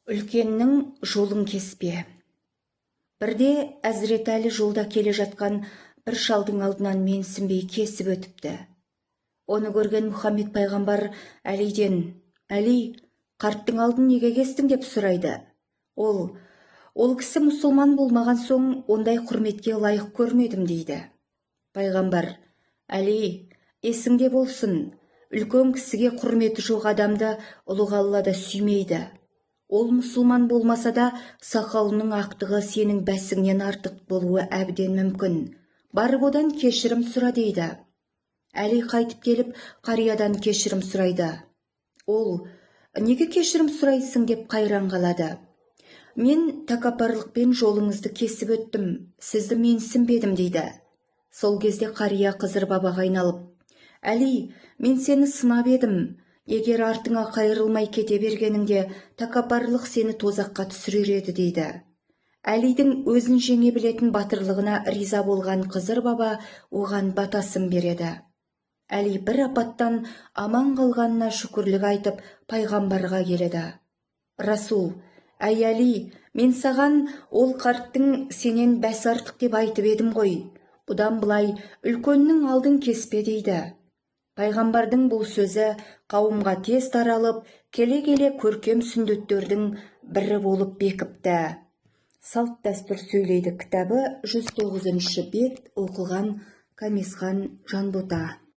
Үлкеннің жолын кеспе. Бірде Әзіретәлі жолда келе жатқан бір шалдың алдынан менсінбей кесіп өтіпті. Оны көрген Мұхаммед пайғамбар Әлиден: «Әли, қарттың алдын неге кестің?» деп сұрайды. Ол кісі мұсылман болмаған соң ондай құрметке лайық көрмедім дейді. Пайғамбар: «Әли, есіңде болсын, үлкен кісіге құрметі жоқ адамды ұлық Алла да сүймейді. Ол мұсылман болмаса да, сақалының ақтығы сенің бәсіңнен артық болуы әбден мүмкін. Барып одан кешірім сұра» дейді. Әли қайтып келіп, қариядан кешірім сұрайды. Ол: «Неге кешірім сұрайсың?» деп қайран қалады. «Мен тәкаппарлықпен жолыңызды кесіп өттім, сізді менсінбедім» дейді. Сол кезде қария Қызыр бабаға айналып: «Әли, мен сені сынап едім. Егер артыңа қайырылмай кете бергеніңде, тәкаппарлық сені тозаққа түсірер еді» дейді. Әлидің өзін жеңе білетін батырлығына риза болған Қызыр баба оған батасын береді. Әли бір апаттан аман қалғанына шүкірлік айтып, пайғамбарға келеді. «Расул, әй Әли, мен саған ол қарттың сенен бәс артық деп айтып едім ғой. Бұдан былай үлкеннің алдын кеспе» дейді. Пайғамбардың бұл сөзі қауымға тез таралып, келе-келе көркем сүндеттердің бірі болып бекіпті. Салт дәстүр сөйлейді кітабы 109 бет. Оқыған Камисхан Жанбота.